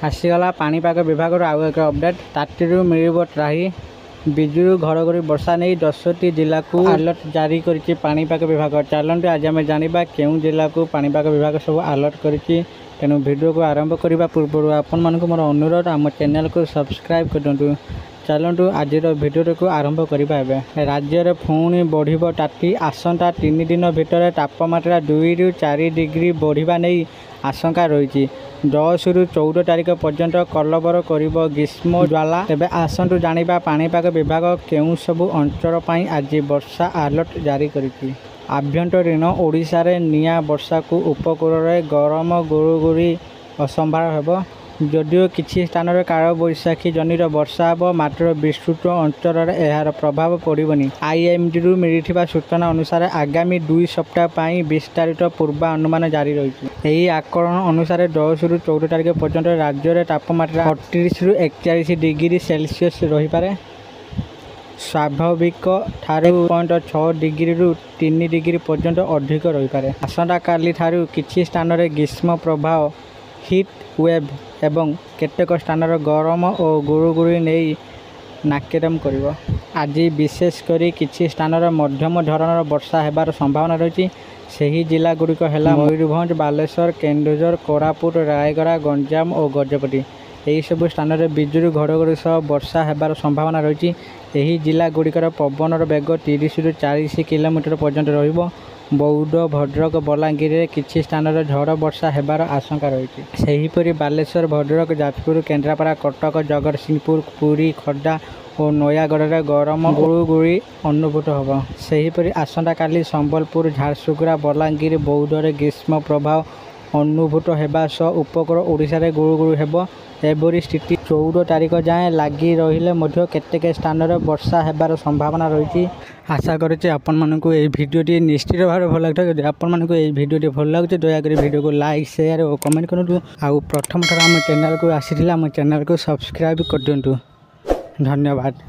आसीगला पाणीपाग विभाग आउ एक अपडेट ताटीरू मिल त्राही बिजुली घड़घड़ी वर्षा नहीं 10टी जिला को अलर्ट जारी करिछि पाणीपाग विभाग। चलते आज आम जाना केउं जिला को पाणीपाग विभाग सब अलर्ट करिछि। तेणु वीडियो को आरंभ करने पूर्व आपण मानक मोर अनुरोध आम चैनल को सब्सक्राइब कर चलतु आज भिडियो को आरंभ करवा। राज्य में पुणी बढ़ ताती आसंता 3 दिन भितर तापमात्रा 2 ରୁ 4 डिग्री बढ़ा नहीं आशंका रही। 10 ରୁ 14 तारीख पर्यंत कलबर कर ग्रीष्म ज्वाला। तेज आसतु जाना पाणीपाग विभाग केउं सबु अंचल पर आज वर्षा अलर्ट जारी करिछि। आभ्यंतरीण ओडिशा रे निया वर्षा को उपकूल रे गरम गुरुगुरी असंभार हेबो। जदिओ किछि स्थान रे काल बैशाखी जनित वर्षा हेबो मात्र विस्तृत अंचल रे एहार प्रभाव पड़िबनी। आईएमडी रु मिलिथिबा सूचना अनुसार आगामी 2 सप्ताह पई विस्तारित पूर्वानुमान जारी रहिछि। एही आकलन अनुसार 10 ରୁ 14 तारीख पर्यंत राज्य रे तापमात्रा 38 ରୁ 41 डिग्री सेल्सियस रही पारे। स्वाभाविक ठारू 1.6 डिग्री रु 3 डिग्री पर्यंत अधिक रही पारे। आसंता काली ठारू किछि स्थान रे ग्रीष्म प्रभाव हिट वेव एवं केतेक स्थान गरम और गुरुगुरी नहीं नाकेदम करिवो। आज विशेषकर किछि स्थान मध्यम धरणर वर्षा हेबार संभावना रही। सही जिला गुड़िक है मयूरभंज, बालेश्वर, केन्दुझर, कोरापुट, रायगड़ा, गंजाम और गजपति। यही सब स्थान में बिजुली घड़घड़ी सह वर्षा हेबार संभावना रही। यही जिला गुड़िकर पवनर बेग 30 ରୁ 40 किलोमीटर पर्यंत रहिबो। बौद्ध, भद्रक, बलांगीर किछि स्थान झड़ वर्षा हेबार आशंका रही। सेहीपरि बालेश्वर, भद्रक, जाजपुर, केन्द्रापड़ा, कटक, जगतसिंहपुर, पुरी, खर्दा और नयागढ़ में गरम गुरुगुरी अनुभूत होब। सेहीपरि आसंता काली संबलपुर, झारसुगुड़ा, बलांगीर, बौद्धरे ग्रीष्म प्रभाव अनुभूत होगा सह उपकूल ओडिशा रे गुरुगुरी हेब। एभरी स्थिति 14 तारीख जाए लगी रहिले केतेक स्थान में वर्षा हेबार संभावना रही। आशा करुच्चे आपण मानक ये भिडियोटी निश्चित भाव भल लगे। जब आपण मानक ये भिडियोटी भल लगे दयाकोरी भिडियो को लाइक शेयर और कमेंट करूँ। आउ प्रथम थर आम चैनल को आसी आम चैनल को सब्सक्राइब कर दिंतु। धन्यवाद।